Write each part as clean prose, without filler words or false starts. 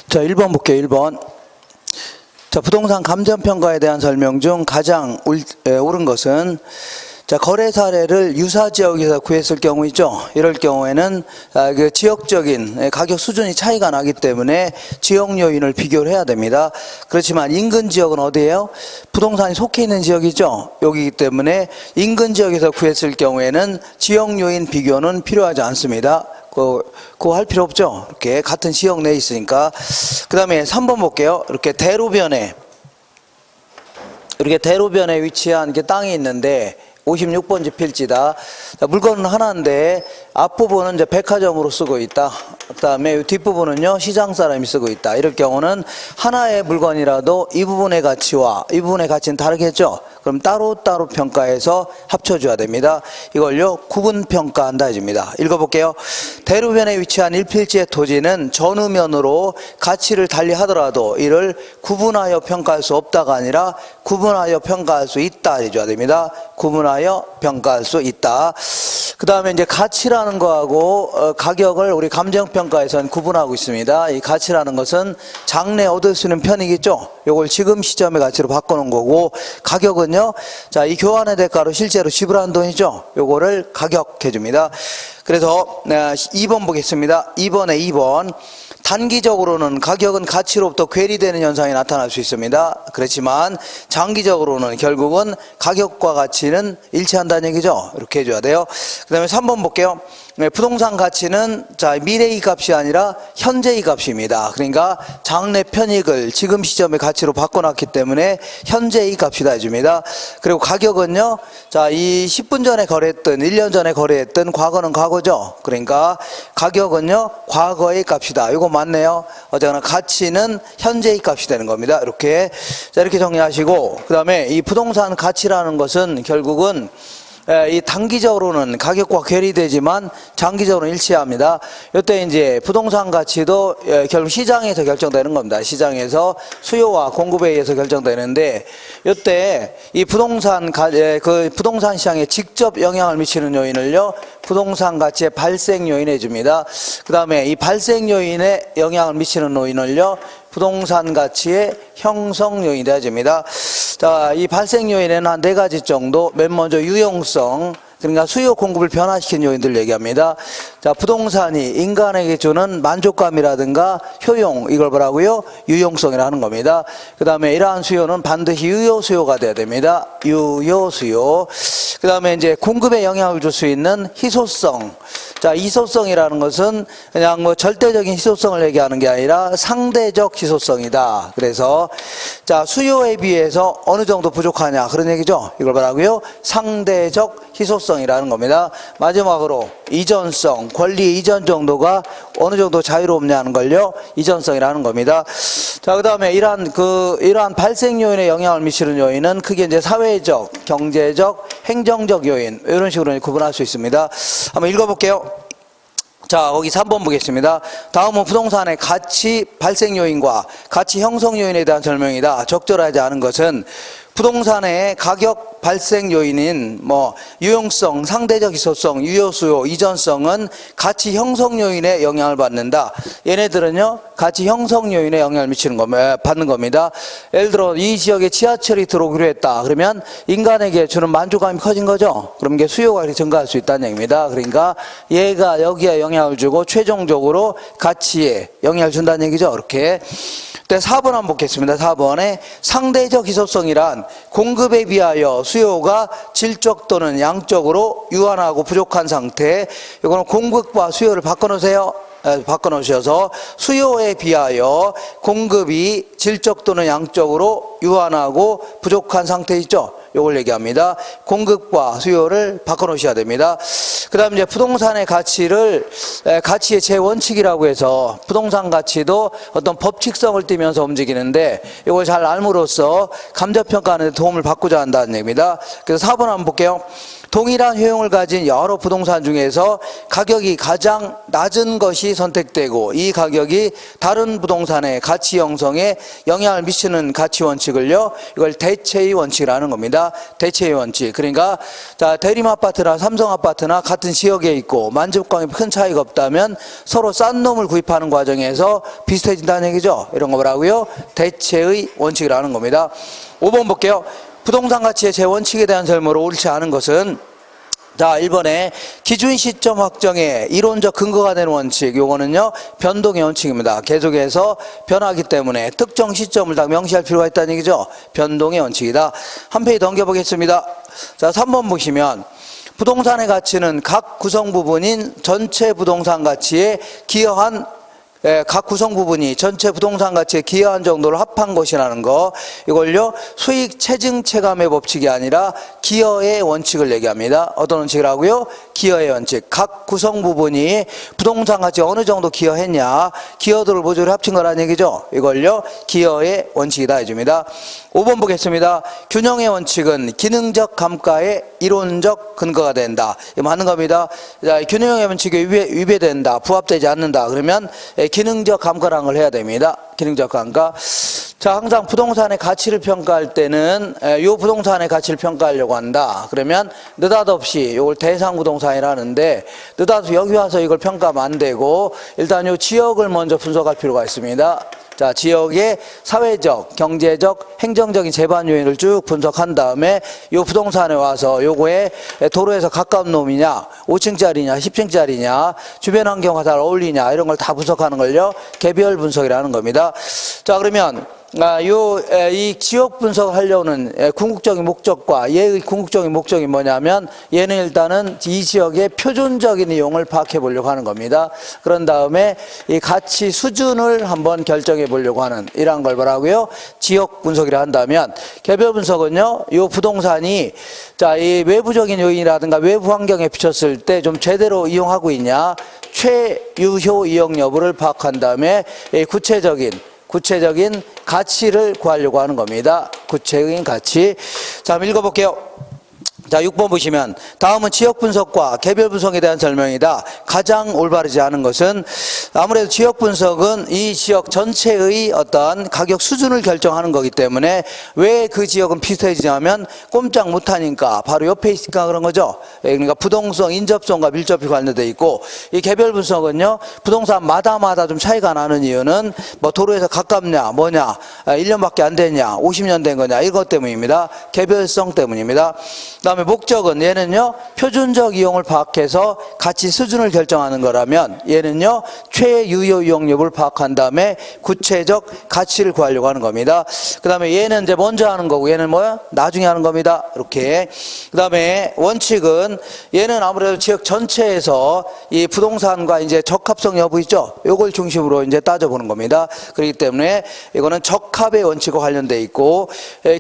자, 1번 볼게요. 1번. 자, 부동산 감정평가에 대한 설명 중 가장 옳은 것은, 자, 거래 사례를 유사 지역에서 구했을 경우 있죠. 이럴 경우에는 그 지역적인 가격 수준이 차이가 나기 때문에 지역 요인을 비교를 해야 됩니다. 그렇지만 인근 지역은 어디예요? 부동산이 속해 있는 지역이죠. 여기이기 때문에 인근 지역에서 구했을 경우에는 지역 요인 비교는 필요하지 않습니다. 그거 할 필요 없죠. 이렇게 같은 지역 내에 있으니까. 그 다음에 3번 볼게요. 이렇게 대로변에 위치한 게 땅이 있는데 56번지 필지다. 자, 물건은 하나인데 앞부분은 이제 백화점으로 쓰고 있다. 그 다음에 뒷부분은요 시장 사람이 쓰고 있다. 이럴 경우는 하나의 물건이라도 이 부분의 가치와 이 부분의 가치는 다르겠죠. 그럼 따로따로 평가해서 합쳐줘야 됩니다. 이걸요 구분평가한다 해줍니다. 읽어볼게요. 대로변에 위치한 1필지의 토지는 전후면으로 가치를 달리하더라도 이를 구분하여 평가할 수 없다가 아니라 구분하여 평가할 수 있다 해줘야 됩니다. 구분하여 평가할 수 있다. 그 다음에 이제 가치라는 거하고 가격을 우리 감정평가에서는 구분하고 있습니다. 이 가치라는 것은 장래 얻을 수 있는 편이겠죠. 요걸 지금 시점의 가치로 바꿔놓은 거고, 가격은요, 자, 이 교환의 대가로 실제로 지불한 돈이죠. 요거를 가격해 줍니다. 그래서 2번 보겠습니다. 2번에 2번. 단기적으로는 가격은 가치로부터 괴리되는 현상이 나타날 수 있습니다. 그렇지만 장기적으로는 결국은 가격과 가치는 일치한다는 얘기죠. 이렇게 해줘야 돼요. 그 다음에 3번 볼게요. 부동산 가치는 자 미래의 값이 아니라 현재의 값입니다. 그러니까 장래 편익을 지금 시점의 가치로 바꿔놨기 때문에 현재의 값이다 해줍니다. 그리고 가격은요, 자 이 10분 전에 거래했던 1년 전에 거래했던 과거는 과거죠. 그러니까 가격은요 과거의 값이다. 이거 맞네요. 어쨌거나 가치는 현재의 값이 되는 겁니다. 이렇게 자 이렇게 정리하시고, 그 다음에 이 부동산 가치라는 것은 결국은 이 단기적으로는 가격과 괴리되지만 장기적으로는 일치합니다. 이때 이제 부동산 가치도 결국 시장에서 결정되는 겁니다. 시장에서 수요와 공급에 의해서 결정되는데, 이때 이 부동산 시장에 직접 영향을 미치는 요인을요 부동산 가치의 발생 요인 해줍니다. 그 다음에 이 발생 요인에 영향을 미치는 요인을요 부동산 가치의 형성 요인이 되어집니다. 자, 이 발생 요인에는 한 4가지 정도, 맨 먼저 유용성, 그러니까 수요 공급을 변화시키는 요인들 얘기합니다. 자, 부동산이 인간에게 주는 만족감이라든가 효용, 이걸 뭐라고요? 유용성이라는 겁니다. 그 다음에 이러한 수요는 반드시 유효 수요가 돼야 됩니다. 유효 수요. 그 다음에 이제 공급에 영향을 줄 수 있는 희소성. 자, 희소성이라는 것은 그냥 뭐 절대적인 희소성을 얘기하는 게 아니라 상대적 희소성이다. 그래서 자, 수요에 비해서 어느 정도 부족하냐 그런 얘기죠. 이걸 뭐라고요? 상대적 희소성이라는 겁니다. 마지막으로 이전성, 권리 이전 정도가 어느 정도 자유롭냐는 걸요 이전성이라는 겁니다. 자, 그 다음에 이러한 발생 요인에 영향을 미치는 요인은 크게 이제 사회적, 경제적, 행정적 요인, 이런 식으로 구분할 수 있습니다. 한번 읽어볼게요. 자, 거기 3번 보겠습니다. 다음은 부동산의 가치 발생 요인과 가치 형성 요인에 대한 설명이다. 적절하지 않은 것은 부동산의 가격 발생 요인인 유용성, 상대적 희소성, 유효수요, 이전성은 가치 형성 요인에 영향을 받는다. 얘네들은요 가치 형성 요인에 영향을 받는 겁니다. 예를 들어 이 지역에 지하철이 들어오기로 했다. 그러면 인간에게 주는 만족감이 커진 거죠. 그럼 이게 수요가 이렇게 증가할 수 있다는 얘기입니다. 그러니까 얘가 여기에 영향을 주고 최종적으로 가치에 영향을 준다는 얘기죠. 이렇게. 4번 한번 보겠습니다. 4번에 상대적 희소성이란 공급에 비하여 수요가 질적 또는 양적으로 유한하고 부족한 상태. 이거는 공급과 수요를 바꿔놓으세요. 바꿔놓으셔서 수요에 비하여 공급이 질적 또는 양적으로 유한하고 부족한 상태 있죠. 요걸 얘기합니다. 공급과 수요를 바꿔놓으셔야 됩니다. 그 다음 이제 부동산의 가치의 제원칙이라고 해서 부동산 가치도 어떤 법칙성을 띠면서 움직이는데 이걸 잘 알므로써 감정평가하는 데 도움을 받고자 한다는 얘기입니다. 그래서 4번 한번 볼게요. 동일한 효용을 가진 여러 부동산 중에서 가격이 가장 낮은 것이 선택되고 이 가격이 다른 부동산의 가치 형성에 영향을 미치는 가치 원칙을요, 이걸 대체의 원칙이라는 겁니다. 대체의 원칙. 그러니까 자, 대림 아파트나 삼성 아파트나 같은 지역에 있고 만족감이 큰 차이가 없다면 서로 싼 놈을 구입하는 과정에서 비슷해진다는 얘기죠. 이런 거 뭐라고요? 대체의 원칙이라는 겁니다. 5번 볼게요. 부동산 가치의 제 원칙에 대한 설명으로 옳지 않은 것은, 자, 1번에 기준 시점 확정에 이론적 근거가 되는 원칙, 요거는요 변동의 원칙입니다. 계속해서 변하기 때문에 특정 시점을 다 명시할 필요가 있다는 얘기죠. 변동의 원칙이다. 한 페이지 넘겨보겠습니다. 자, 3번 보시면 부동산의 가치는 각 구성 부분인 전체 부동산 가치에 기여한, 각 구성 부분이 전체 부동산 가치에 기여한 정도를 합한 것이라는 거, 이걸요 수익 체증 체감의 법칙이 아니라 기여의 원칙을 얘기합니다. 어떤 원칙이라고요? 기여의 원칙. 각 구성 부분이 부동산 가치에 어느 정도 기여했냐, 기여도를 모조리 합친 거라는 얘기죠. 이걸요 기여의 원칙이다 해줍니다. 5번 보겠습니다. 균형의 원칙은 기능적 감가의 이론적 근거가 된다. 이거 맞는 겁니다. 자, 균형의 원칙에 위배된다, 부합되지 않는다 그러면 기능적 감가라는 걸 해야 됩니다. 기능적 감가. 자, 항상 부동산의 가치를 평가할 때는 요 부동산의 가치를 평가하려고 한다. 그러면 느닷없이 요걸 대상 부동산이라는데, 느닷없이 여기 와서 이걸 평가하면 안 되고 일단 요 지역을 먼저 분석할 필요가 있습니다. 자, 지역의 사회적, 경제적, 행정적인 재반 요인을 쭉 분석한 다음에 요 부동산에 와서 요거에 도로에서 가까운 놈이냐, 5층짜리냐, 10층짜리냐, 주변 환경과 잘 어울리냐, 이런 걸 다 분석하는 걸요 개별 분석이라는 겁니다. 자, 그러면 이 지역 분석을 하려는 궁극적인 목적과 얘의 궁극적인 목적이 뭐냐면, 얘는 일단은 이 지역의 표준적인 이용을 파악해 보려고 하는 겁니다. 그런 다음에 이 가치 수준을 한번 결정해 보려고 하는, 이러한 걸 뭐라고요? 지역 분석이라 한다면, 개별 분석은요, 이 부동산이 자, 이 외부적인 요인이라든가 외부 환경에 비쳤을 때 좀 제대로 이용하고 있냐, 최유효 이용 여부를 파악한 다음에 구체적인 가치를 구하려고 하는 겁니다. 구체적인 가치. 자, 한번 읽어볼게요. 자, 6번 보시면 다음은 지역 분석과 개별 분석에 대한 설명이다. 가장 올바르지 않은 것은, 아무래도 지역 분석은 이 지역 전체의 어떤 가격 수준을 결정하는 거기 때문에 왜 그 지역은 비슷해지냐면 꼼짝 못하니까, 바로 옆에 있으니까 그런 거죠. 그러니까 부동성, 인접성과 밀접히 관련되어 있고, 이 개별 분석은요 부동산마다 좀 차이가 나는 이유는 뭐 도로에서 가깝냐, 뭐냐, 1년밖에 안 됐냐, 50년 된 거냐, 이것 때문입니다. 개별성 때문입니다. 그다음에 목적은, 얘는요 표준적 이용을 파악해서 가치 수준을 결정하는 거라면, 얘는요 최유효 이용 여부를 파악한 다음에 구체적 가치를 구하려고 하는 겁니다. 그 다음에 얘는 이제 먼저 하는 거고, 얘는 뭐야? 나중에 하는 겁니다. 이렇게. 그 다음에 원칙은, 얘는 아무래도 지역 전체에서 이 부동산과 이제 적합성 여부 있죠? 요걸 중심으로 이제 따져보는 겁니다. 그렇기 때문에 이거는 적합의 원칙과 관련돼 있고,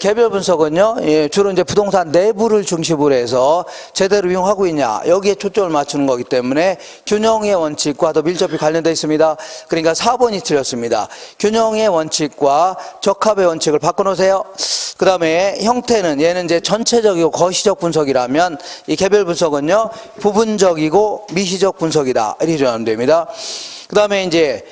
개별 분석은요 주로 이제 부동산 내부를 중심으로 해서 제대로 이용하고 있냐, 여기에 초점을 맞추는 거기 때문에 균형의 원칙과 더 밀접히 관련되어 있습니다. 그러니까 4번이 틀렸습니다. 균형의 원칙과 적합의 원칙을 바꿔놓으세요. 그 다음에 형태는, 얘는 이제 전체적이고 거시적 분석이라면, 이 개별 분석은요 부분적이고 미시적 분석이다, 이렇게 정하면 됩니다. 그 다음에 이제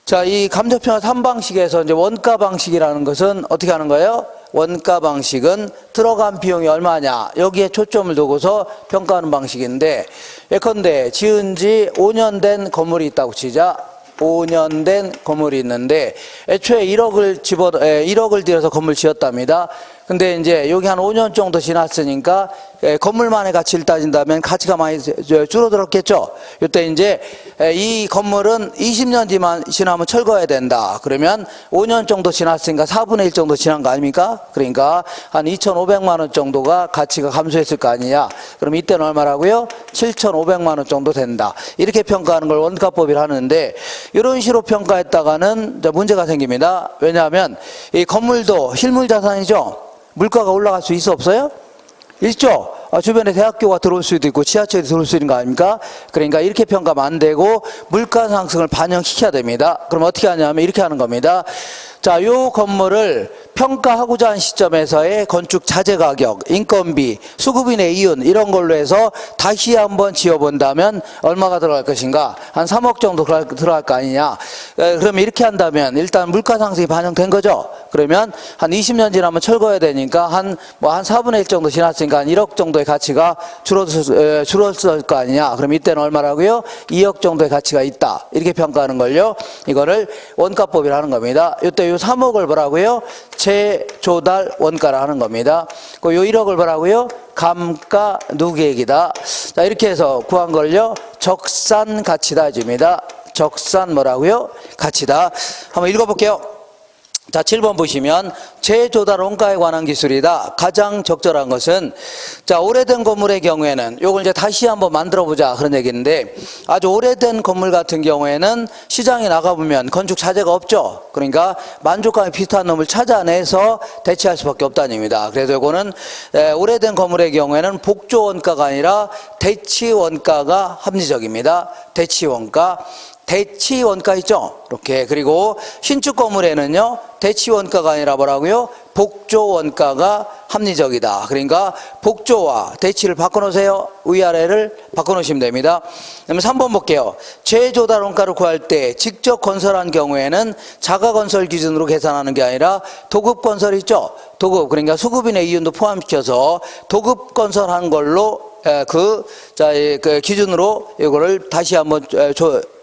자, 이 감정평가 3방식에서 이제 원가 방식이라는 것은 어떻게 하는 거예요? 원가 방식은 들어간 비용이 얼마냐, 여기에 초점을 두고서 평가하는 방식인데, 예컨대 지은 지 5년 된 건물이 있다고 치자. 5년 된 건물이 있는데 애초에 1억을 들여서 건물 지었답니다. 근데 이제 여기 한 5년 정도 지났으니까 건물만의 가치를 따진다면 가치가 많이 줄어들었겠죠. 이때 이제 이 건물은 20년 뒤만 지나면 철거해야 된다. 그러면 5년 정도 지났으니까 4분의 1 정도 지난 거 아닙니까? 그러니까 한 2,500만 원 정도가 가치가 감소했을 거 아니냐. 그럼 이때는 얼마라고요? 7,500만 원 정도 된다. 이렇게 평가하는 걸 원가법이라 하는데, 이런 식으로 평가했다가는 문제가 생깁니다. 왜냐하면 이 건물도 실물 자산이죠. 물가가 올라갈 수 있어 없어요? 있죠. 주변에 대학교가 들어올 수도 있고 지하철이 들어올 수 있는 거 아닙니까? 그러니까 이렇게 평가하면 안 되고 물가 상승을 반영시켜야 됩니다. 그럼 어떻게 하냐면 이렇게 하는 겁니다. 자, 요 건물을 평가하고자 하는 시점에서의 건축 자재 가격, 인건비, 수급인의 이윤 이런 걸로 해서 다시 한번 지어본다면 얼마가 들어갈 것인가? 한 3억 정도 들어갈 거 아니냐? 그러면 이렇게 한다면 일단 물가 상승이 반영된 거죠. 그러면 한 20년 지나면 철거해야 되니까 한 4분의 1 정도 지났으니까 한 1억 정도의 가치가 줄었을 거 아니냐? 그럼 이때는 얼마라고요? 2억 정도의 가치가 있다. 이렇게 평가하는 걸요. 이거를 원가법이라는 겁니다. 이때 요 3억을 뭐라고요? 재조달 원가라 하는 겁니다. 요 1억을 뭐라고요? 감가 누계액이다. 자, 이렇게 해서 구한 걸요. 적산 가치다 해줍니다. 적산 뭐라고요? 가치다. 한번 읽어볼게요. 자, 7번 보시면 재조달 원가에 관한 기술이다. 가장 적절한 것은, 자, 오래된 건물의 경우에는 요걸 이제 다시 한번 만들어 보자 그런 얘기인데, 아주 오래된 건물 같은 경우에는 시장에 나가보면 건축 자재가 없죠. 그러니까 만족감이 비슷한 놈을 찾아내서 대체할 수밖에 없다는 얘기입니다. 그래서 요거는 오래된 건물의 경우에는 복조 원가가 아니라 대치 원가가 합리적입니다. 대치 원가. 대치 원가 있죠? 이렇게. 그리고 신축 건물에는요, 대치 원가가 아니라 뭐라고요? 복조 원가가 합리적이다. 그러니까 복조와 대치를 바꿔놓으세요. 위아래를 바꿔놓으시면 됩니다. 그러면 3번 볼게요. 재조달 원가를 구할 때 직접 건설한 경우에는 자가 건설 기준으로 계산하는 게 아니라 도급 건설 있죠? 도급. 그러니까 수급인의 이윤도 포함시켜서 도급 건설한 걸로 그 기준으로 이거를 다시 한번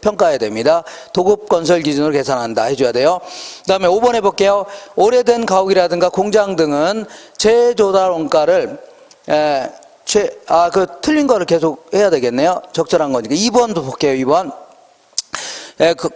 평가해야 됩니다. 도급 건설 기준으로 계산한다 해줘야 돼요. 그 다음에 5번 해볼게요. 오래된 가옥이라든가 공장 등은 재조달 원가를 틀린 거를 계속 해야 되겠네요. 적절한 거니까. 2번도 볼게요. 2번.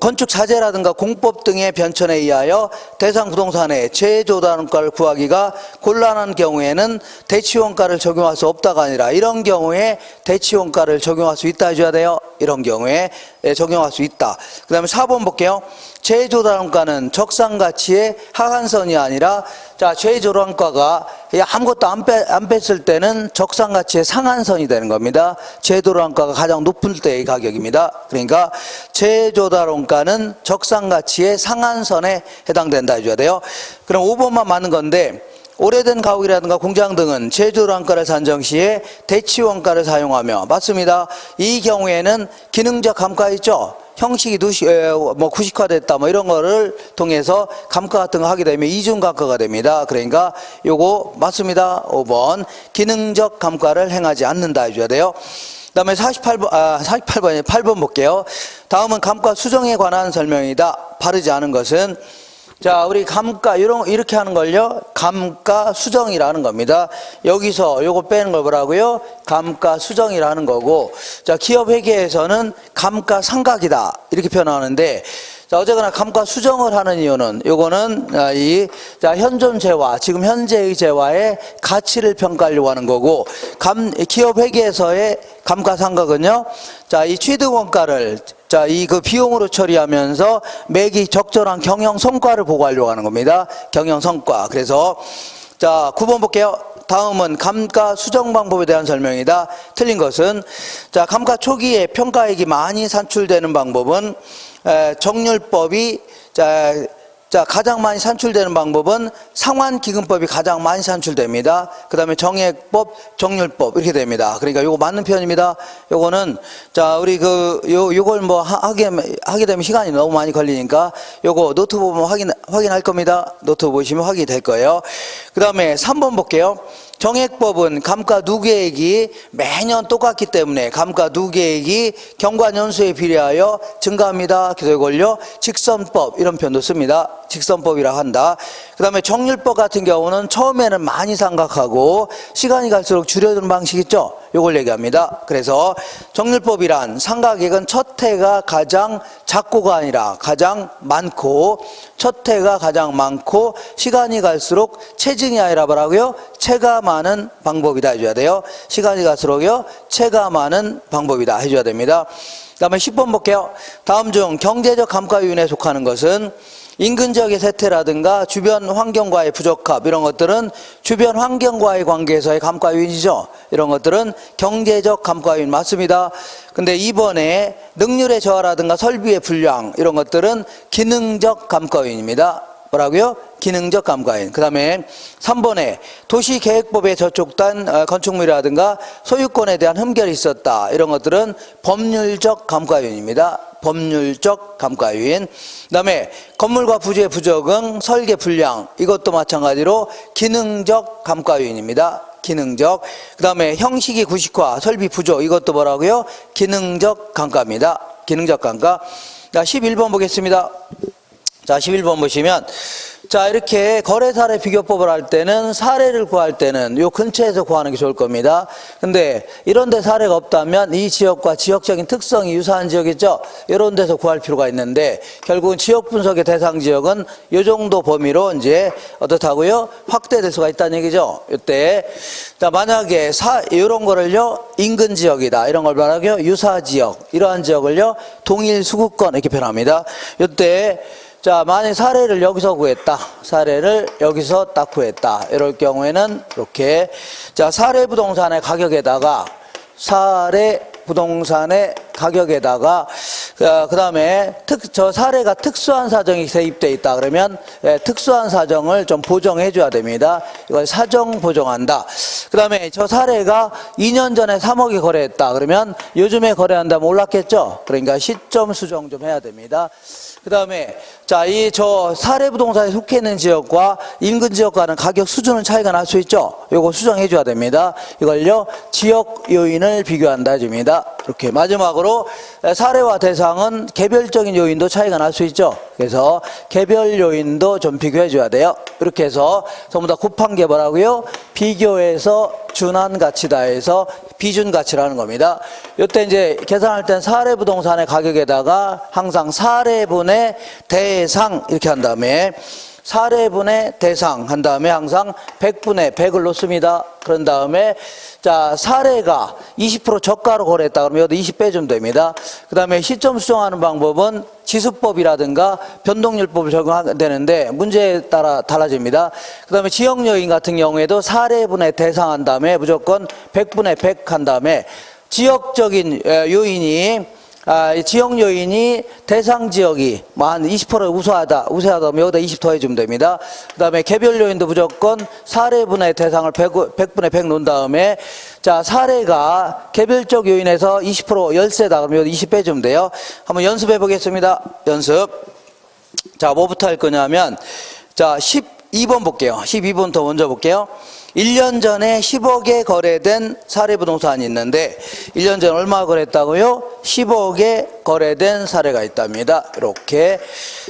건축 자재라든가 공법 등의 변천에 의하여 대상 부동산의 재조달 원가를 구하기가 곤란한 경우에는 대치 원가를 적용할 수 없다가 아니라 이런 경우에 대치 원가를 적용할 수 있다 해줘야 돼요. 이런 경우에 적용할 수 있다. 그 다음에 4번 볼게요. 재조달 원가는 적산 가치의 하한선이 아니라, 자, 재조달 원가가 아무것도 안 뺐을 때는 적산 가치의 상한선이 되는 겁니다. 재조달 원가가 가장 높을 때의 가격입니다. 그러니까 재조달 원가는 적산 가치의 상한선에 해당된다 해줘야 돼요. 그럼 5번만 맞는 건데, 오래된 가옥이라든가 공장 등은 재조달 원가를 산정 시에 대치 원가를 사용하며, 맞습니다. 이 경우에는 기능적 감가 있죠? 형식이 구식화됐다 이런 거를 통해서 감가 같은 거 하게 되면 이중 감가가 됩니다. 그러니까 요거 맞습니다. 5번 기능적 감가를 행하지 않는다 해줘야 돼요. 그 다음에 8번 볼게요. 다음은 감가 수정에 관한 설명이다. 바르지 않은 것은, 자, 우리 감가 이렇게 하는 걸요, 감가 수정이라는 겁니다. 여기서 요거 빼는 걸 뭐라고요? 감가 수정이라는 거고, 자, 기업 회계에서는 감가 상각이다 이렇게 표현하는데, 자, 어쨌거나 감가 수정을 하는 이유는 요거는 현존 재화, 지금 현재의 재화의 가치를 평가하려고 하는 거고, 기업 회계에서의 감가 상각은요, 자, 이 취득 원가를 그 비용으로 처리하면서 매기 적절한 경영 성과를 보고하려고 하는 겁니다. 경영 성과. 그래서 자, 9번 볼게요. 다음은 감가 수정 방법에 대한 설명이다. 틀린 것은, 자, 감가 초기에 평가액이 많이 산출되는 방법은 정률법이 가장 많이 산출되는 방법은 상환기금법이 가장 많이 산출됩니다. 그 다음에 정액법, 정률법 이렇게 됩니다. 그러니까 요거 맞는 편입니다. 요거는, 자, 우리 요걸 하게 되면 시간이 너무 많이 걸리니까 요거 노트 보면 확인할 겁니다. 노트 보시면 확인이 될 거예요. 그 다음에 3번 볼게요. 정액법은 감가 누계액이 매년 똑같기 때문에 감가 누계액이 경과년수에 비례하여 증가합니다. 그래서 이걸요, 직선법 이런 표현도 씁니다. 직선법이라 한다. 그 다음에 정률법 같은 경우는 처음에는 많이 상각하고 시간이 갈수록 줄여드는 방식 있죠? 요걸 얘기합니다. 그래서 정률법이란 상각액은 첫 해가 가장 작고가 아니라 가장 많고, 첫 해가 가장 많고 시간이 갈수록 체증이 아니라 뭐라고요? 체가 많은 방법이다 해줘야 돼요. 시간이 갈수록요, 체가 많은 방법이다 해줘야 됩니다. 다음에 10번 볼게요. 다음 중 경제적 감가 요인에 속하는 것은 인근 지역의 세태라든가 주변 환경과의 부적합, 이런 것들은 주변 환경과의 관계에서의 감가 요인이죠. 이런 것들은 경제적 감가 요인 맞습니다. 근데 2번에 능률의 저하라든가 설비의 불량, 이런 것들은 기능적 감가 요인입니다. 뭐라고요? 기능적 감가인. 그 다음에 3번에 도시계획법에 저촉된 건축물이라든가 소유권에 대한 흠결이 있었다, 이런 것들은 법률적 감가요인입니다. 법률적 감가요인. 그 다음에 건물과 부지의 부적응, 설계 불량, 이것도 마찬가지로 기능적 감가요인입니다. 기능적. 그 다음에 형식이 구식화, 설비 부족, 이것도 뭐라고요? 기능적 감가입니다. 기능적 감가. 자, 11번 보겠습니다. 자, 11번 보시면, 자, 이렇게 거래 사례 비교법을 할 때는, 사례를 구할 때는 요 근처에서 구하는 게 좋을 겁니다. 근데 이런 데 사례가 없다면 이 지역과 지역적인 특성이 유사한 지역이죠. 이런 데서 구할 필요가 있는데, 결국은 지역 분석의 대상 지역은 요 정도 범위로 이제 어떻다고요? 확대될 수가 있다는 얘기죠. 이때 자, 만약에 이런 거를요, 인근 지역이다, 이런 걸 말하고요, 유사 지역, 이러한 지역을요, 동일 수급권, 이렇게 표현합니다. 이때 자, 만약 사례를 여기서 구했다, 사례를 여기서 딱 구했다, 이럴 경우에는 이렇게, 자, 사례 부동산의 가격에다가, 사례 부동산의 가격에다가, 그 다음에 저 사례가 특수한 사정이 대입되어 있다 그러면 특수한 사정을 좀 보정해 줘야 됩니다. 이걸 사정 보정한다. 그 다음에 저 사례가 2년 전에 3억에 거래했다 그러면 요즘에 거래한다면 올랐겠죠. 그러니까 시점 수정 좀 해야 됩니다. 그 다음에 자, 저 사례 부동산에 속해 있는 지역과 인근 지역과는 가격 수준은 차이가 날 수 있죠. 요거 수정해 줘야 됩니다. 이걸요, 지역 요인을 비교한다 해줍니다. 이렇게. 마지막으로 사례와 대상은 개별적인 요인도 차이가 날 수 있죠. 그래서 개별 요인도 좀 비교해 줘야 돼요. 이렇게 해서 전부 다 곱한 게 뭐라고요? 비교해서 준한 가치다 해서 비준 가치라는 겁니다. 이때 이제 계산할 땐 사례 부동산의 가격에다가 항상 사례분의 대상 이렇게 한 다음에 사례분의 대상 한 다음에 항상 100분의 100을 놓습니다. 그런 다음에 자, 사례가 20% 저가로 거래했다 그러면 여기다 20 빼주면 됩니다. 그 다음에 시점 수정하는 방법은 지수법이라든가 변동률법을 적용하면 되는데 문제에 따라 달라집니다. 그 다음에 지역 요인 같은 경우에도 사례분의 대상 한 다음에 무조건 100분의 100 한 다음에 지역적인 요인이 지역 요인이 대상 지역이 한 20% 우세하다면 여기다 20 더해주면 됩니다. 그 다음에 개별 요인도 무조건 사례분의 대상을 100분의 100 놓은 다음에 자, 사례가 개별적 요인에서 20% 열세다 그러면 여기 20 빼주면 돼요. 한번 연습해 보겠습니다. 연습. 자, 뭐부터 할 거냐면 자, 12번 볼게요. 12번부터 먼저 볼게요. 1년 전에 10억에 거래된 사례 부동산이 있는데 1년 전에 얼마 거래했다고요? 10억에 거래된 사례가 있답니다. 이렇게.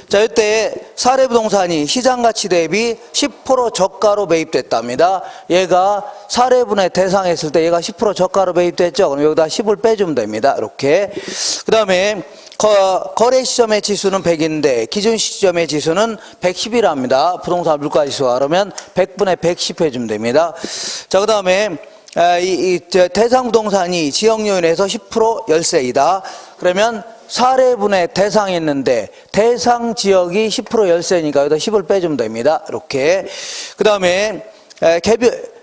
자, 이때 사례 부동산이 시장 가치 대비 10% 저가로 매입됐답니다. 얘가 사례분의 대상했을 때 얘가 10% 저가로 매입됐죠. 그럼 여기다 10을 빼주면 됩니다. 이렇게. 그 다음에 거래 시점의 지수는 100인데 기준 시점의 지수는 110이랍니다. 부동산 물가 지수가. 그러면 100분의 110 해주면 됩니다. 자, 그 다음에 대상 부동산이 지역 요인에서 10% 열세이다. 그러면 사례분의 대상이 있는데 대상 지역이 10% 열세니까 여기다 10을 빼주면 됩니다. 이렇게. 그 다음에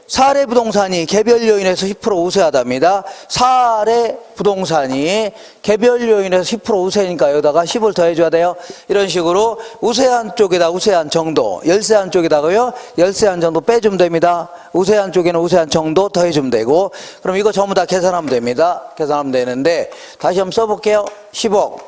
사례 부동산이 개별 요인에서 10% 우세하답니다. 사례 부동산이 개별 요인에서 10% 우세니까 여기다가 10을 더해줘야 돼요. 이런 식으로 우세한 쪽에다 우세한 정도, 열세한 쪽에다가요, 열세한 정도 빼주면 됩니다. 우세한 쪽에는 우세한 정도 더해주면 되고, 그럼 이거 전부 다 계산하면 됩니다. 계산하면 되는데, 다시 한번 써볼게요. 10억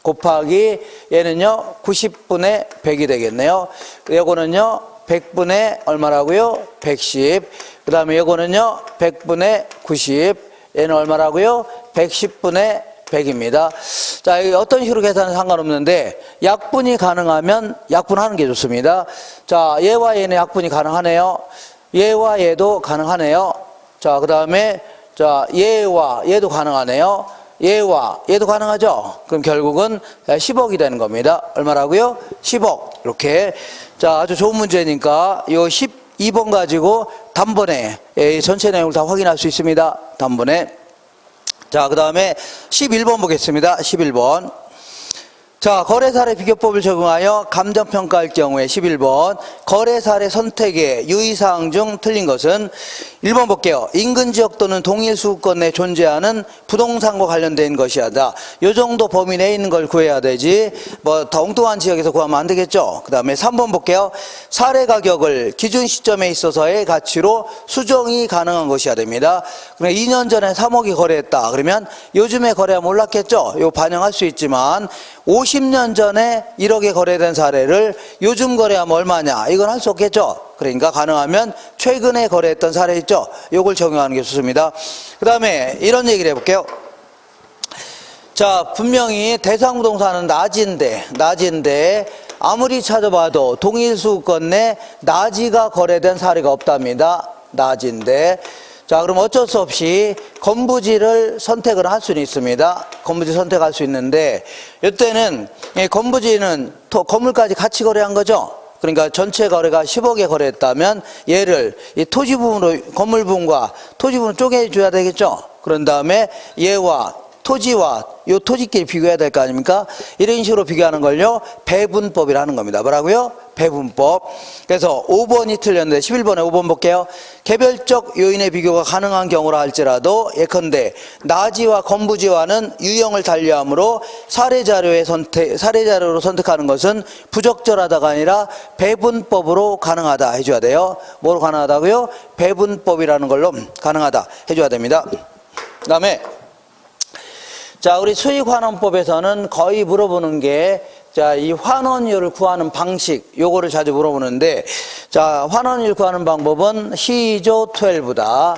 곱하기 얘는요, 90분의 100이 되겠네요. 요거는요, 100분의 얼마라고요? 110. 그 다음에 이거는요 100분의 90. 얘는 얼마라고요? 110분의 100입니다. 자, 어떤 식으로 계산은 상관없는데 약분이 가능하면 약분하는 게 좋습니다. 자, 얘와 얘는 약분이 가능하네요. 얘와 얘도 가능하네요. 자, 그 다음에 자, 얘와 얘도 가능하네요. 얘와 얘도 가능하죠? 그럼 결국은 10억이 되는 겁니다. 얼마라고요? 10억. 이렇게. 자, 아주 좋은 문제니까 요 12번 가지고 단번에 전체 내용을 다 확인할 수 있습니다. 단번에. 자, 그 다음에 11번 보겠습니다. 11번. 자, 거래사례 비교법을 적용하여 감정평가할 경우에 11번 거래사례 선택의 유의사항 중 틀린 것은 1번 볼게요. 인근 지역 또는 동일 수급권 내에 존재하는 부동산과 관련된 것이야다. 요 정도 범위 내에 있는 걸 구해야 되지 뭐 더 엉뚱한 지역에서 구하면 안 되겠죠. 그 다음에 3번 볼게요. 사례 가격을 기준 시점에 있어서의 가치로 수정이 가능한 것이어야 됩니다. 그러면 2년 전에 3억이 거래했다. 그러면 요즘에 거래하면 올랐겠죠. 요 반영할 수 있지만 50년 전에 1억에 거래된 사례를 요즘 거래하면 얼마냐? 이건 할 수 없겠죠. 그러니까 가능하면 최근에 거래했던 사례 있죠. 요걸 적용하는 게 좋습니다. 그 다음에 이런 얘기를 해볼게요. 자, 분명히 대상부동산은 낮인데 아무리 찾아봐도 동일 수급권 내 낮이가 거래된 사례가 없답니다. 낮인데. 자, 그럼 어쩔 수 없이 건부지를 선택을 할 수는 있습니다. 건부지 선택할 수 있는데 이때는 건부지는 건물까지 같이 거래한 거죠. 그러니까 전체 거래가 10억에 거래했다면 얘를 이 토지 부분으로 건물 부분과 토지 부분 쪼개줘야 되겠죠. 그런 다음에 얘와 토지와 요 토지끼리 비교해야 될 거 아닙니까? 이런 식으로 비교하는 걸요 배분법이라는 겁니다. 뭐라고요? 배분법. 그래서 5번이 틀렸는데 11번에 5번 볼게요. 개별적 요인의 비교가 가능한 경우라 할지라도 예컨대 나지와 건부지와는 유형을 달리하므로 사례자료로 선택하는 것은 부적절하다가 아니라 배분법으로 가능하다 해줘야 돼요. 뭐로 가능하다고요? 배분법이라는 걸로 가능하다 해줘야 됩니다. 그 다음에 자, 우리 수익환원법에서는 거의 물어보는 게 자, 이 환원율을 구하는 방식, 요거를 자주 물어보는데, 자, 환원율 구하는 방법은 시조 12다.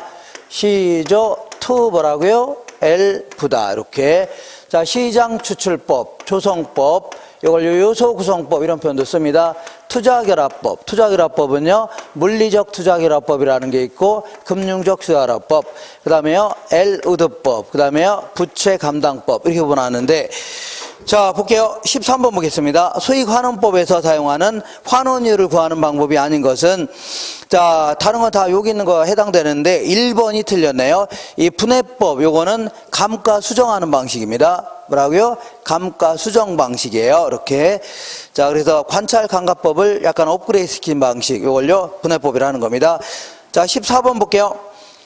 시조 2 뭐라고요? L부다. 이렇게. 자, 시장 추출법, 조성법, 요걸 요소 구성법 이런 표현도 씁니다. 투자결합법. 투자결합법은요, 물리적 투자결합법이라는 게 있고, 금융적 투자결합법. 그 다음에요, L우드법. 그 다음에요, 부채감당법. 이렇게 구분하는데, 자, 볼게요. 13번 보겠습니다. 수익환원법에서 사용하는 환원율을 구하는 방법이 아닌 것은, 자, 다른 건 다 여기 있는 거 해당되는데 1번이 틀렸네요. 이 분해법, 요거는 감가 수정하는 방식입니다. 뭐라고요? 감가 수정 방식이에요. 이렇게. 자, 그래서 관찰 감가법을 약간 업그레이드 시킨 방식, 요걸요 분해법이라는 겁니다. 자, 14번 볼게요.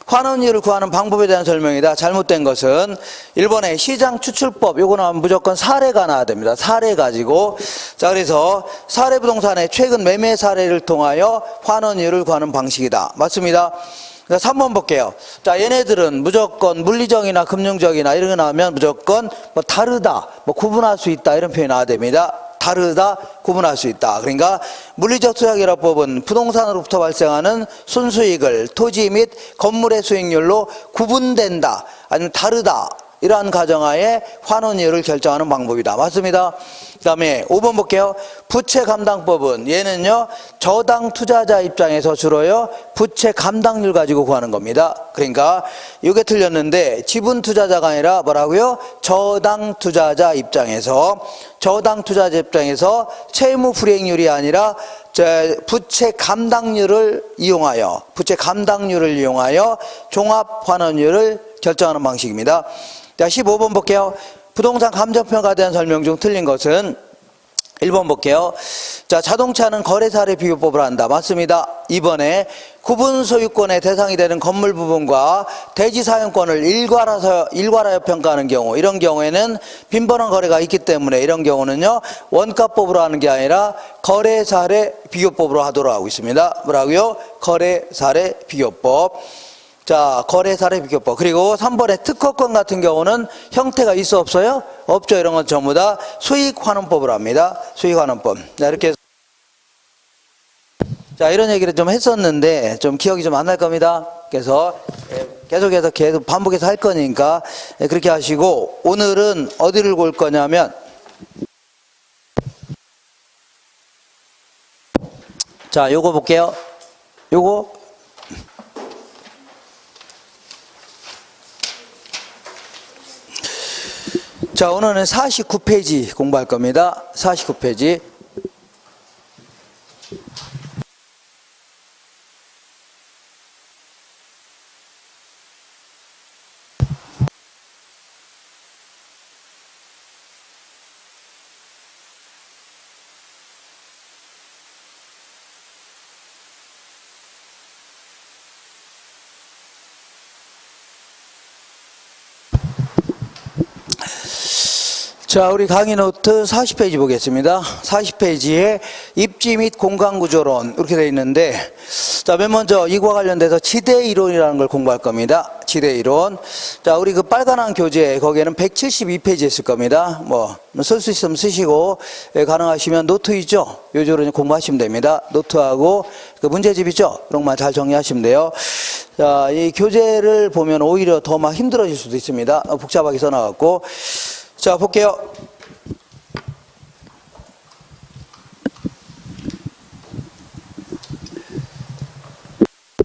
환원율을 구하는 방법에 대한 설명이다. 잘못된 것은 1번에 시장 추출법, 요거 나오면 무조건 사례가 나와야 됩니다. 사례 가지고. 자, 그래서 사례 부동산의 최근 매매 사례를 통하여 환원율을 구하는 방식이다. 맞습니다. 자, 3번 볼게요. 자, 얘네들은 무조건 물리적이나 금융적이나 이런 거 나오면 무조건 뭐 다르다, 뭐 구분할 수 있다 이런 표현이 나와야 됩니다. 다르다, 구분할 수 있다. 그러니까 물리적 투자결합법은 부동산으로부터 발생하는 순수익을 토지 및 건물의 수익률로 구분된다, 아니면 다르다, 이러한 가정하에 환원율을 결정하는 방법이다. 맞습니다. 그 다음에 5번 볼게요. 부채 감당법은 얘는요 저당 투자자 입장에서 주로요 부채 감당률 가지고 구하는 겁니다. 그러니까 이게 틀렸는데 지분 투자자가 아니라 뭐라고요? 저당 투자자 입장에서 채무 불이익률이 아니라 부채 감당률을 이용하여 종합 환원율을 결정하는 방식입니다. 자, 15번 볼게요. 부동산 감정평가에 대한 설명 중 틀린 것은 1번 볼게요. 자, 자동차는 거래사례 비교법을 한다. 맞습니다. 2번에 구분 소유권의 대상이 되는 건물 부분과 대지 사용권을 일괄하여 평가하는 경우, 이런 경우에는 빈번한 거래가 있기 때문에 이런 경우는요 원가법으로 하는 게 아니라 거래사례 비교법으로 하도록 하고 있습니다. 뭐라고요? 거래사례 비교법. 자, 거래사례 비교법. 그리고 3번에 특허권 같은 경우는 형태가 있어 없어요? 없죠. 이런 건 전부 다 수익환원법으로 합니다. 수익환원법. 자, 이렇게 해서 자, 이런 얘기를 좀 했었는데 좀 기억이 좀 안 날 겁니다. 그래서 계속해서 계속 반복해서 할 거니까 그렇게 하시고, 오늘은 어디를 볼 거냐면, 자, 요거 볼게요. 요거 자, 오늘은 49페이지 공부할 겁니다. 49페이지. 자, 우리 강의 노트 40페이지 보겠습니다. 40페이지에 입지 및 공간 구조론 이렇게 되어 있는데, 자, 맨 먼저 이거와 관련돼서 지대 이론이라는 걸 공부할 겁니다. 지대 이론. 자, 우리 그 빨간한 교재 거기에는 172페이지 있을 겁니다. 뭐 쓸 수 있으면 쓰시고, 가능하시면 노트 있죠? 요즘으로 공부하시면 됩니다. 노트하고 그 문제집 있죠? 이런 것만 잘 정리하시면 돼요. 자, 이 교재를 보면 오히려 더 막 힘들어질 수도 있습니다. 복잡하게 써놔갖고. 자, 볼게요.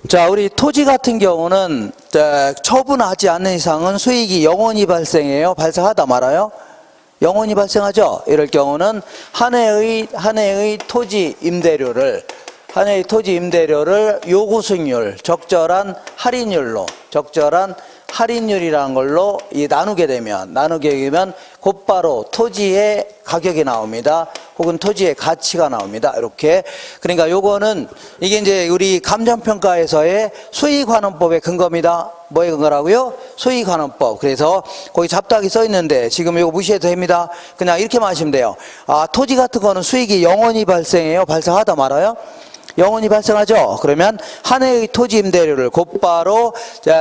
자, 우리 토지 같은 경우는 처분하지 않는 이상은 수익이 영원히 발생해요. 발생하다 말아요. 영원히 발생하죠. 이럴 경우는 한 해의 토지 임대료를 요구 수익률, 적절한 할인율이라는 걸로 나누게 되면 곧바로 토지의 가격이 나옵니다. 혹은 토지의 가치가 나옵니다. 이렇게. 그러니까 요거는 이게 이제 우리 감정평가에서의 수익환원법의 근거입니다. 뭐의 근거라고요? 수익환원법. 그래서 거기 잡다하게 써 있는데 지금 이거 무시해도 됩니다. 그냥 이렇게만 하시면 돼요. 아, 토지 같은 거는 수익이 영원히 발생해요? 발생하다 말아요? 영원히 발생하죠. 그러면 한 해의 토지 임대료를 곧바로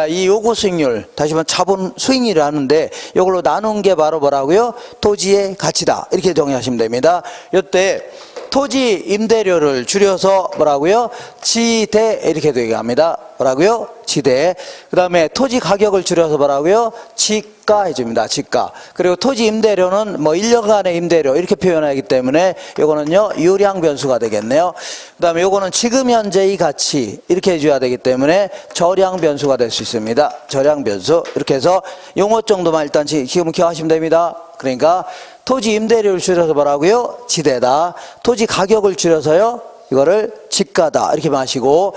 이 요구 수익률, 다시 말하면 자본 수익률을 하는데 이걸로 나눈 게 바로 뭐라고요? 토지의 가치다. 이렇게 정의하시면 됩니다. 이때 토지 임대료를 줄여서 뭐라고요? 지대 이렇게 얘기합니다. 뭐라고요? 지대. 그 다음에 토지 가격을 줄여서 뭐라고요? 지가 해줍니다. 지가. 그리고 토지 임대료는 뭐 1년간의 임대료 이렇게 표현하기 때문에 요거는요 유량 변수가 되겠네요. 그 다음에 요거는 지금 현재의 가치 이렇게 해줘야 되기 때문에 저량 변수가 될 수 있습니다. 저량 변수. 이렇게 해서 용어 정도만 일단 지금 기억하시면 됩니다. 그러니까 토지 임대료를 줄여서 뭐라고요? 지대다. 토지 가격을 줄여서요 이거를 지가다. 이렇게 마시고.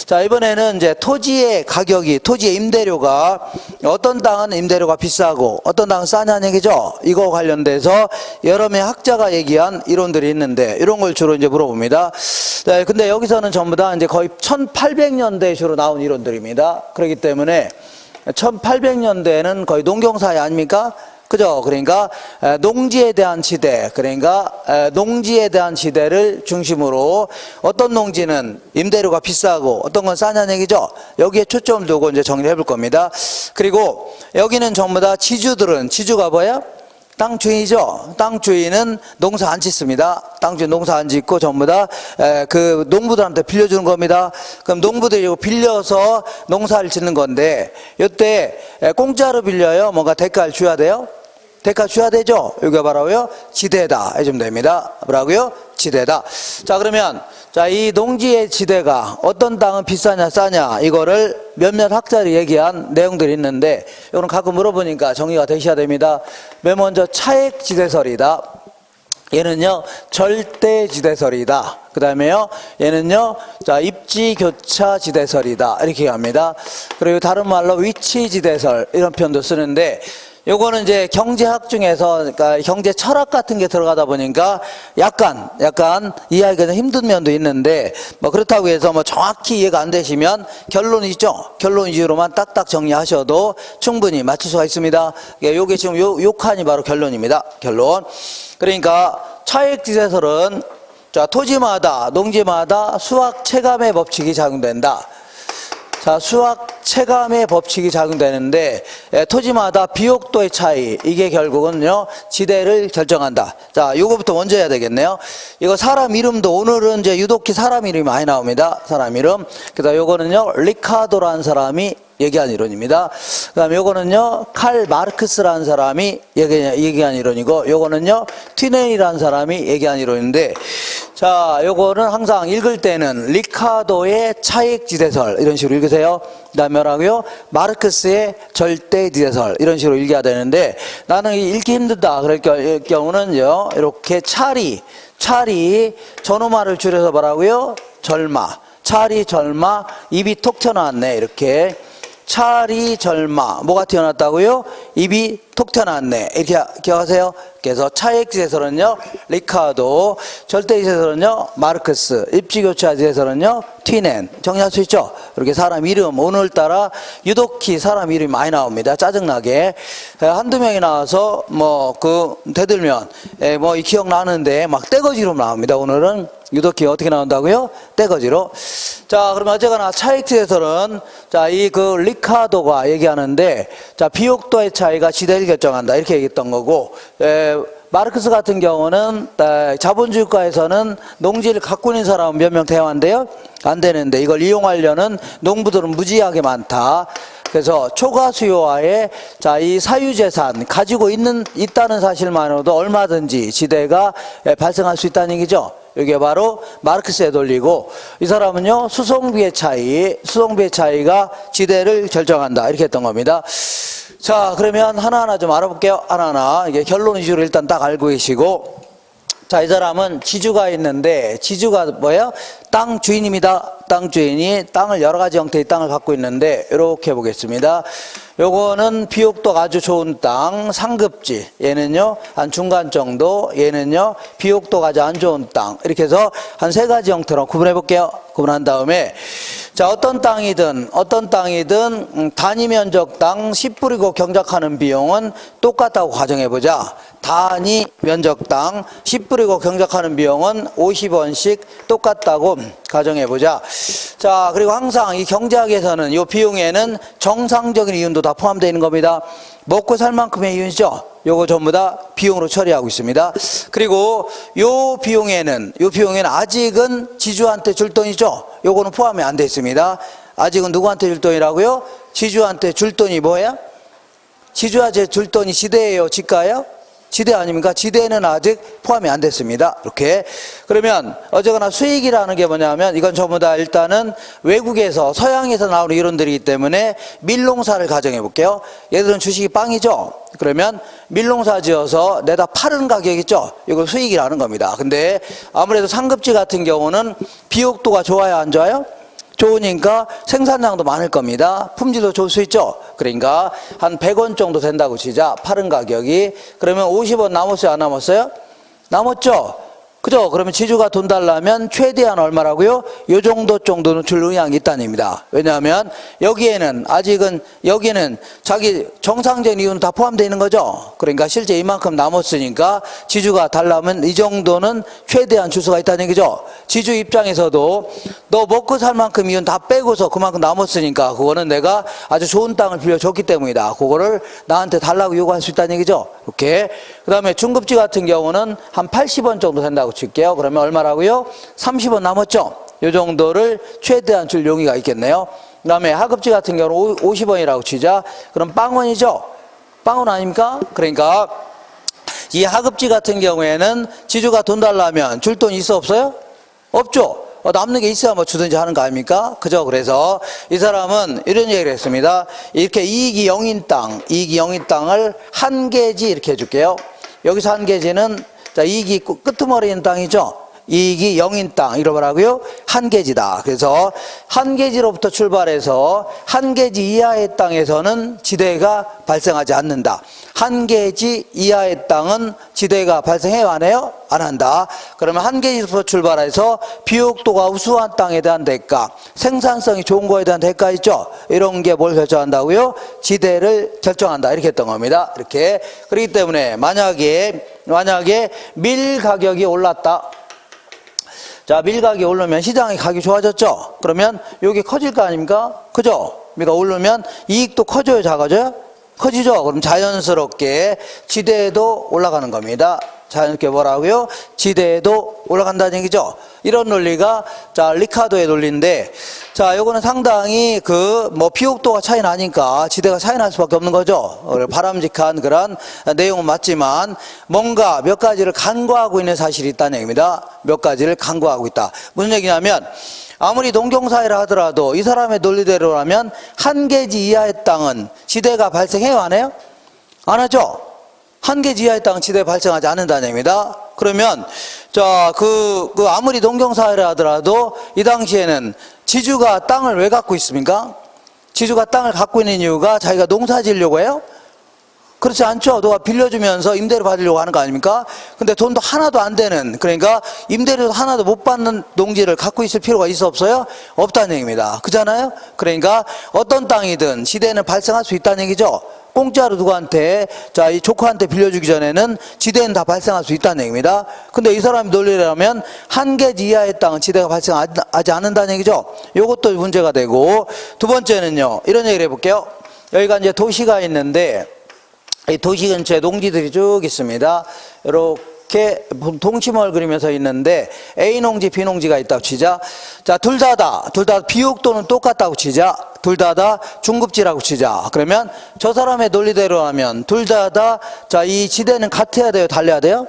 자, 이번에는 이제 토지의 가격이, 토지의 임대료가 어떤 땅은 임대료가 비싸고 어떤 땅은 싸냐는 얘기죠. 이거 관련돼서 여러 명 학자가 얘기한 이론들이 있는데 이런 걸 주로 이제 물어봅니다. 네, 근데 여기서는 전부 다 이제 거의 1800년대 주로 나온 이론들입니다. 그렇기 때문에 1800년대는 거의 농경사회 아닙니까? 그죠? 그러니까 농지에 대한 지대, 그러니까 농지에 대한 지대를 중심으로 어떤 농지는 임대료가 비싸고 어떤 건 싸냐는 얘기죠. 여기에 초점을 두고 이제 정리해 볼 겁니다. 그리고 여기는 전부 다 지주가 뭐예요? 땅 주인이죠. 땅 주인은 농사 안 짓습니다. 땅 주인 농사 안 짓고 전부 다 그 농부들한테 빌려주는 겁니다. 그럼 농부들이 빌려서 농사를 짓는 건데 이때 공짜로 빌려요? 뭔가 대가를 줘야 돼요? 대가 줘야 되죠? 여기가 바로요 지대다 해주면 됩니다. 뭐라고요? 지대다. 자, 그러면 이 농지의 지대가 어떤 땅은 비싸냐 싸냐 이거를 몇몇 학자들이 얘기한 내용들이 있는데 이거는 가끔 물어보니까 정리가 되셔야 됩니다. 맨 먼저 차액지대설이다. 얘는요 절대지대설이다. 그 다음에요 얘는요 입지교차지대설이다. 이렇게 합니다. 그리고 다른 말로 위치지대설 이런 표현도 쓰는데 요거는 이제 경제학 중에서, 그러니까 경제 철학 같은 게 들어가다 보니까 약간 이해하기가 좀 힘든 면도 있는데, 뭐 그렇다고 해서 뭐 정확히 이해가 안 되시면 결론 있죠? 결론 위주로만 딱딱 정리하셔도 충분히 맞출 수가 있습니다. 요게 지금 요 칸이 바로 결론입니다. 결론. 그러니까 차액지대설은 토지마다, 농지마다 수학 체감의 법칙이 작용된다. 자, 수학 체감의 법칙이 작용되는데 토지마다 비옥도의 차이, 이게 결국은요 지대를 결정한다. 자, 요거부터 먼저 해야 되겠네요. 이거 사람 이름도 오늘은 이제 유독히 사람 이름이 많이 나옵니다. 사람 이름. 그다음 요거는요 리카도라는 사람이 얘기한 이론입니다. 그 다음에 요거는요 칼 마르크스라는 사람이 얘기한 이론이고, 요거는요 튀넨이라는 사람이 얘기한 이론인데, 자, 요거는 항상 읽을 때는 리카도의 차액지대설 이런 식으로 읽으세요. 그 다음에 뭐라고요? 마르크스의 절대지대설 이런 식으로 읽어야 되는데, 나는 읽기 힘들다 그럴 경우는요 이렇게 차리 전우말을 줄여서 뭐라고요? 차리 절마 입이 톡 튀어나왔네. 이렇게 차리 절마 뭐가 튀어나왔다고요? 입이 톡 튀어나왔네. 이렇게 기억하세요. 그래서 차익지에서는요, 리카도, 절대지에서는요, 마르크스, 입지교차지에서는요, 튀넨. 정리할 수 있죠? 이렇게 사람 이름, 오늘따라 유독히 사람 이름이 많이 나옵니다. 짜증나게. 한두 명이 나와서, 대들면, 이 기억나는데, 막 떼거지로 나옵니다. 오늘은. 유독히 어떻게 나온다고요? 떼거지로. 자, 그러면 어쨌거나 차익지에서는, 자, 리카도가 얘기하는데, 자, 비옥도의 차이가 지대를 결정한다. 이렇게 얘기했던 거고, 마르크스 같은 경우는 자본주의과에서는 농지를 갖고 있는 사람은 몇 명 대화한대요? 안 되는데 이걸 이용하려는 농부들은 무지하게 많다. 그래서 초과 수요와의 이 사유재산 가지고 있다는 사실만으로도 얼마든지 지대가 발생할 수 있다는 얘기죠. 이게 바로 마르크스의 논리고, 이 사람은요, 수송비의 차이가 지대를 결정한다. 이렇게 했던 겁니다. 자, 그러면 하나하나 좀 알아볼게요. 하나하나. 이게 결론 위주로 일단 딱 알고 계시고. 자, 이 사람은 지주가 있는데, 지주가 뭐예요? 땅 주인입니다. 땅 주인이 땅을 여러 가지 형태의 땅을 갖고 있는데, 이렇게 보겠습니다. 요거는 비옥도가 아주 좋은 땅, 상급지. 얘는요, 한 중간 정도. 얘는요, 비옥도가 아주 안 좋은 땅. 이렇게 해서 한 세 가지 형태로 구분해 볼게요. 구분한 다음에, 자, 어떤 땅이든 단위 면적당 10불이고 경작하는 비용은 똑같다고 가정해 보자. 단위 면적당 10불이고 경작하는 비용은 50원씩 똑같다고 가정해 보자. 자, 그리고 항상 이 경제학에서는 이 비용에는 정상적인 이윤도 다 포함되어 있는 겁니다. 먹고 살 만큼의 이윤이죠. 요거 전부 다 비용으로 처리하고 있습니다. 그리고 요 비용에는 아직은 지주한테 줄 돈이죠. 요거는 포함이 안 돼 있습니다. 아직은 누구한테 줄 돈이라고요? 지주한테 줄 돈이 뭐예요? 지주한테 줄 돈이 지대예요, 지가예요? 지대 아닙니까? 지대는 아직 포함이 안 됐습니다. 이렇게. 그러면 어쨌거나 수익이라는 게 뭐냐면, 이건 전부 다 일단은 외국에서, 서양에서 나오는 이론들이기 때문에 밀농사를 가정해 볼게요. 얘들은 주식이 빵이죠. 그러면 밀농사 지어서 내다 파는 가격 있죠. 이걸 수익이라는 겁니다. 근데 아무래도 상급지 같은 경우는 비옥도가 좋아요, 안 좋아요? 좋으니까 생산량도 많을 겁니다. 품질도 좋을 수 있죠. 그러니까 한 100원 정도 된다고 치자. 파는 가격이. 그러면 50원 남았어요, 안 남았어요? 남았죠. 그죠? 그러면 지주가 돈 달라면 최대한 얼마라고요? 요 정도는 줄 의향이 있다는 얘기입니다. 왜냐하면 여기에는 자기 정상적인 이유는 다 포함되어 있는 거죠. 그러니까 실제 이만큼 남았으니까 지주가 달라면 이 정도는 최대한 줄 수가 있다는 얘기죠. 지주 입장에서도 너 먹고 살 만큼 이윤 다 빼고서 그만큼 남았으니까 그거는 내가 아주 좋은 땅을 빌려줬기 때문이다. 그거를 나한테 달라고 요구할 수 있다는 얘기죠. 이렇게. 그 다음에 중급지 같은 경우는 한 80원 정도 된다고 칠게요. 그러면 얼마라고요? 30원 남았죠? 요 정도를 최대한 줄 용의가 있겠네요. 그 다음에 하급지 같은 경우는 50원이라고 치자. 그럼 빵원이죠? 빵원 아닙니까? 그러니까 이 하급지 같은 경우에는 지주가 돈 달라면 줄 돈이 있어 없어요? 없죠? 남는 게 있어야 뭐 주든지 하는 거 아닙니까? 그죠? 그래서 이 사람은 이런 얘기를 했습니다. 이렇게 이익이 0인 땅을 한 개지 이렇게 해줄게요. 여기서 한 개지는 자, 이익이 끄트머리인 땅이죠? 이익이 0인 땅, 이러더라고요. 한 개지다. 그래서 한 개지로부터 출발해서 한 개지 이하의 땅에서는 지대가 발생하지 않는다. 한 개지 이하의 땅은 지대가 발생해요, 안 해요? 안 한다. 그러면 한 개지부터 출발해서 비옥도가 우수한 땅에 대한 대가, 생산성이 좋은 거에 대한 대가 있죠? 이런 게 뭘 결정한다고요? 지대를 결정한다. 이렇게 했던 겁니다. 이렇게. 그렇기 때문에 만약에 밀 가격이 올랐다. 자, 밀 가격이 오르면 시장의 가격이 좋아졌죠? 그러면 여기 커질 거 아닙니까? 그죠? 그러니까 오르면 이익도 커져요, 작아져요? 커지죠? 그럼 자연스럽게 지대도 올라가는 겁니다. 자연스럽게 뭐라고요? 지대도 올라간다는 얘기죠. 이런 논리가 자 리카도의 논리인데, 자 요거는 상당히 비옥도가 차이 나니까 지대가 차이 날 수밖에 없는 거죠. 바람직한 그런 내용은 맞지만 뭔가 몇 가지를 간과하고 있는 사실이 있다는 얘기입니다. 몇 가지를 간과하고 있다. 무슨 얘기냐면, 아무리 농경사회를 하더라도 이 사람의 논리대로라면 한 개지 이하의 땅은 지대가 발생해요, 안 해요? 안 하죠? 한 개지 이하의 땅은 지대 발생하지 않는다는 얘기입니다. 그러면 아무리 농경사회를 하더라도 이 당시에는 지주가 땅을 왜 갖고 있습니까? 지주가 땅을 갖고 있는 이유가 자기가 농사 지으려고 해요? 그렇지 않죠? 누가 빌려주면서 임대료 받으려고 하는 거 아닙니까? 근데 돈도 하나도 안 되는, 그러니까 임대료도 하나도 못 받는 농지를 갖고 있을 필요가 있어 없어요? 없다는 얘기입니다. 그잖아요? 그러니까 어떤 땅이든 지대는 발생할 수 있다는 얘기죠. 공짜로 누구한테, 자, 이 조카한테 빌려주기 전에는 지대는 다 발생할 수 있다는 얘기입니다. 근데 이 사람이 논리라면 한 개지 이하의 땅은 지대가 발생하지 않는다는 얘기죠. 요것도 문제가 되고, 두 번째는요, 이런 얘기를 해볼게요. 여기가 이제 도시가 있는데, 이 도시 근처에 농지들이 쭉 있습니다. 이렇게 동심을 그리면서 있는데 A 농지, B 농지가 있다고 치자. 자, 둘 다 비옥도는 똑같다고 치자. 둘 다 중급지라고 치자. 그러면 저 사람의 논리대로 하면 둘 다 자, 이 지대는 같아야 돼요, 달라야 돼요?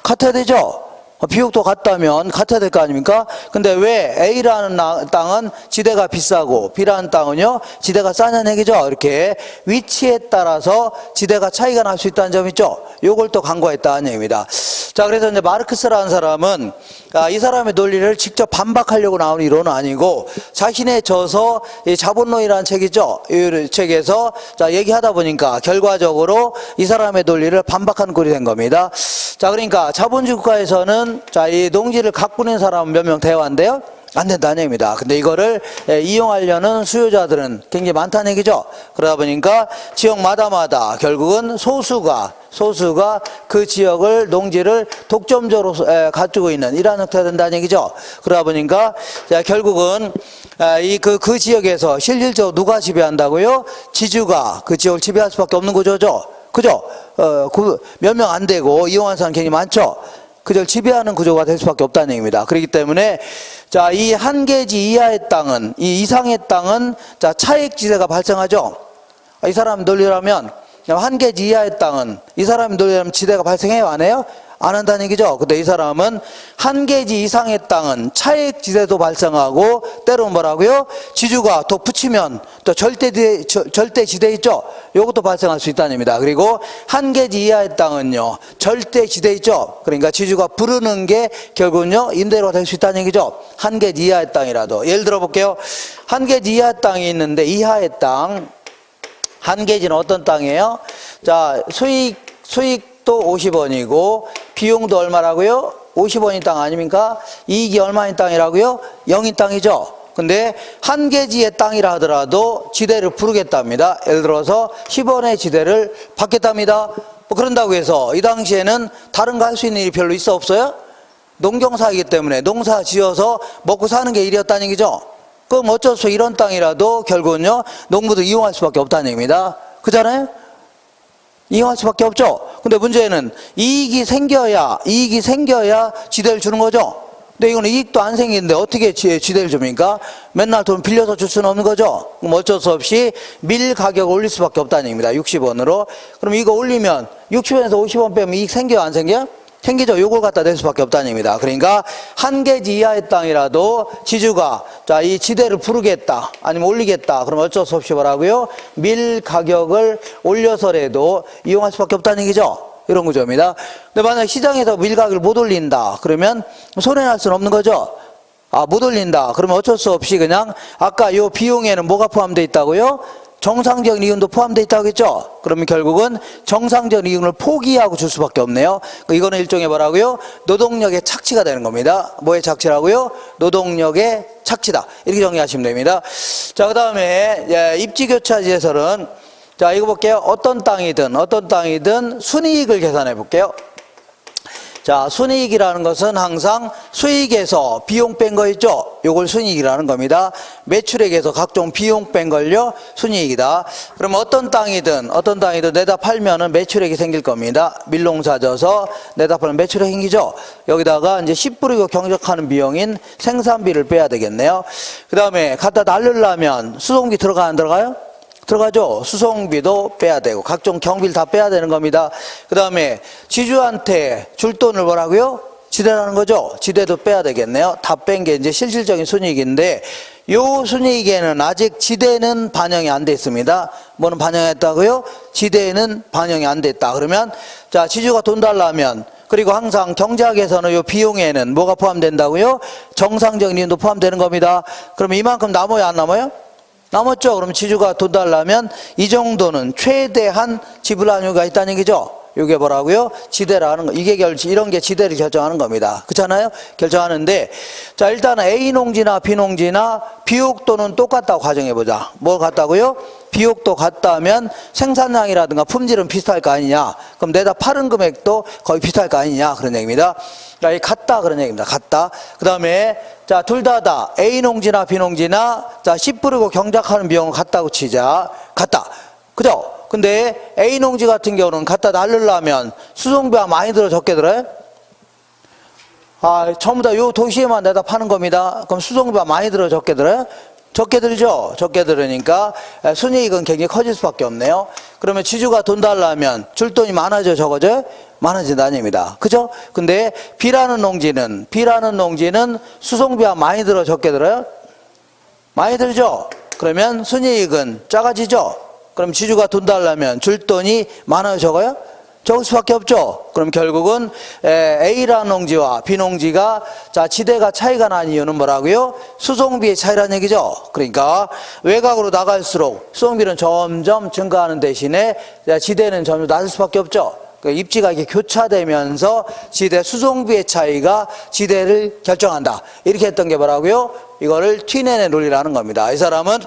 같아야 되죠? 비옥도 같다면 같아야 될 거 아닙니까? 근데 왜 A라는 땅은 지대가 비싸고 B라는 땅은요 지대가 싸냐는 얘기죠. 이렇게 위치에 따라서 지대가 차이가 날 수 있다는 점 있죠. 요걸 또 간과했다는 얘기입니다. 자, 그래서 이제 마르크스라는 사람은 이 사람의 논리를 직접 반박하려고 나온 이론은 아니고 자신의 저서 이 자본론이라는 책이죠. 이 책에서 자 얘기하다 보니까 결과적으로 이 사람의 논리를 반박하는 꼴이 된 겁니다. 자, 그러니까 자본주의 국가에서는 자, 이 농지를 갖고 있는 사람은 몇 명 대화인데요? 안 된다는 얘기입니다. 근데 이거를 이용하려는 수요자들은 굉장히 많다는 얘기죠. 그러다 보니까 지역마다 결국은 소수가 그 지역을 농지를 독점적으로 가지고 있는 이러한 형태가 된다는 얘기죠. 그러다 보니까 결국은 그 지역에서 실질적으로 누가 지배한다고요? 지주가 그 지역을 지배할 수밖에 없는 구조죠. 그죠? 몇 명 안 되고 이용하는 사람 굉장히 많죠. 그걸 지배하는 구조가 될 수밖에 없다는 얘기입니다. 그렇기 때문에 자, 이 한 개지 이하의 땅은, 이 이상의 땅은 자, 차익지대가 발생하죠. 이 사람 논리라면 한 개지 이하의 땅은 이 사람 논리라면 지대가 발생해요, 안 해요? 안 한다는 얘기죠. 근데 이 사람은 한 개지 이상의 땅은 차익지대도 발생하고 때로는 뭐라고요? 지주가 더 붙이면 또 절대지대 있죠. 요것도 발생할 수 있다는 얘기입니다. 그리고 한 개지 이하의 땅은요 절대지대 있죠. 그러니까 지주가 부르는 게 결국은요 임대료가 될 수 있다는 얘기죠. 한 개지 이하의 땅이라도. 예를 들어 볼게요. 한 개지 이하의 땅이 있는데 이하의 땅, 한 개지는 어떤 땅이에요? 자, 수익도 50원이고 비용도 얼마라고요? 50원인 땅 아닙니까? 이익이 얼마인 땅이라고요? 0인 땅이죠. 근데 한 개지의 땅이라 하더라도 지대를 부르겠답니다. 예를 들어서 10원의 지대를 받겠답니다. 뭐 그런다고 해서 이 당시에는 다른 거 할 수 있는 일이 별로 있어 없어요? 농경사이기 때문에 농사 지어서 먹고 사는 게 일이었다는 얘기죠. 그럼 어쩔 수 없이 이런 땅이라도 결국은요 농부들 이용할 수밖에 없다는 얘기입니다. 그잖아요? 이용할 수밖에 없죠. 근데 문제는 이익이 생겨야 지대를 주는 거죠. 근데 이거는 이익도 안 생기는데 어떻게 지대를 줍니까? 맨날 돈 빌려서 줄 수는 없는 거죠. 그럼 어쩔 수 없이 밀 가격을 올릴 수밖에 없다는 얘기입니다. 60원으로. 그럼 이거 올리면 60원에서 50원 빼면 이익 생겨요, 안 생겨요? 생기죠. 요걸 갖다 낼 수밖에 없다는 얘기입니다. 그러니까 한 개지 이하의 땅이라도 지주가 자, 이 지대를 부르겠다 아니면 올리겠다 그럼 어쩔 수 없이 뭐라고요? 밀 가격을 올려서라도 이용할 수밖에 없다는 얘기죠. 이런 구조입니다. 근데 만약 시장에서 밀 가격을 못 올린다 그러면 손해날 수는 없는 거죠. 못 올린다 그러면 어쩔 수 없이 그냥 아까 요 비용에는 뭐가 포함되어 있다고요? 정상적인 이윤도 포함되어 있다고 했죠. 그러면 결국은 정상적인 이윤을 포기하고 줄 수밖에 없네요. 이거는 일종의 뭐라고요? 노동력의 착취가 되는 겁니다. 뭐의 착취라고요? 노동력의 착취다. 이렇게 정리하시면 됩니다. 자, 그 다음에 입지교차지에서는 자, 이거 볼게요. 어떤 땅이든 순이익을 계산해 볼게요. 자, 순이익이라는 것은 항상 수익에서 비용 뺀 거 있죠? 요걸 순이익이라는 겁니다. 매출액에서 각종 비용 뺀 걸요, 순이익이다. 그러면 어떤 땅이든 내다 팔면은 매출액이 생길 겁니다. 밀농사 져서 내다 팔면 매출액 생기죠? 여기다가 이제 씨 뿌리고 경작하는 비용인 생산비를 빼야 되겠네요. 그 다음에 갖다 날르려면 수송비 들어가 안 들어가요? 들어가죠. 수송비도 빼야 되고 각종 경비를 다 빼야 되는 겁니다. 그 다음에 지주한테 줄 돈을 뭐라고요? 지대라는 거죠. 지대도 빼야 되겠네요. 다 뺀 게 이제 실질적인 순이익인데 요 순이익에는 아직 지대는 반영이 안 됐습니다. 뭐는 반영했다고요? 지대는 반영이 안 됐다. 그러면 자, 지주가 돈 달라면 그리고 항상 경제학에서는 요 비용에는 뭐가 포함된다고요? 정상적인 이윤도 포함되는 겁니다. 그러면 이만큼 남아요, 안 남아요? 남았죠? 그럼 지주가 돈 달라면 이 정도는 최대한 지불할 여유가 있다는 얘기죠. 이게 뭐라고요? 지대라는 거. 이런 게 지대를 결정하는 겁니다. 그렇잖아요? 결정하는데, 자, 일단은 A 농지나 B 농지나 비옥도는 똑같다고 가정해보자. 뭘 같다고요? 비옥도 같다면 생산량이라든가 품질은 비슷할 거 아니냐. 그럼 내다 파는 금액도 거의 비슷할 거 아니냐. 그런 얘기입니다. 자, 이 같다. 그런 얘기입니다. 같다. 그 다음에, 자, 둘 다 A 농지나 B 농지나, 자, 씨 뿌리고 경작하는 비용은 같다고 치자. 같다. 그죠? 근데 A 농지 같은 경우는 갖다 날르려면 수송비가 많이 들어 적게 들어요? 전부 다 요 도시에만 내다 파는 겁니다. 그럼 수송비가 많이 들어 적게 들어요? 적게 들죠? 적게 들으니까 순이익은 굉장히 커질 수밖에 없네요. 그러면 지주가 돈 달라면 줄 돈이 많아져 적어져요? 많아진다는 얘기입니다. 그죠? 근데 B라는 농지는 수송비가 많이 들어 적게 들어요? 많이 들죠? 그러면 순이익은 작아지죠? 그럼 지주가 돈 달라면 줄 돈이 많아요, 적어요? 적을 수밖에 없죠. 그럼 결국은 A라는 농지와 B 농지가 자 지대가 차이가 난 이유는 뭐라고요? 수송비의 차이라는 얘기죠. 그러니까 외곽으로 나갈수록 수송비는 점점 증가하는 대신에 지대는 점점 낮을 수밖에 없죠. 그러니까 입지가 이렇게 교차되면서 지대 수송비의 차이가 지대를 결정한다. 이렇게 했던 게 뭐라고요? 이거를 튀네의 논리라는 겁니다. 이 사람은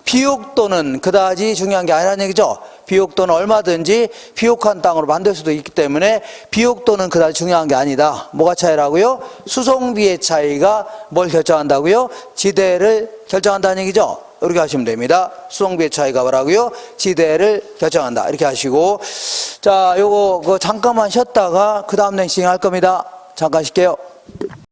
비옥도는 그다지 중요한 게 아니라는 얘기죠. 비옥도는 얼마든지 비옥한 땅으로 만들 수도 있기 때문에 비옥도는 그다지 중요한 게 아니다. 뭐가 차이라고요? 수송비의 차이가 뭘 결정한다고요? 지대를 결정한다는 얘기죠. 이렇게 하시면 됩니다. 수송비의 차이가 뭐라고요? 지대를 결정한다. 이렇게 하시고, 자, 요거 잠깐만 쉬었다가 그 다음 랭싱 할 겁니다. 잠깐 쉴게요.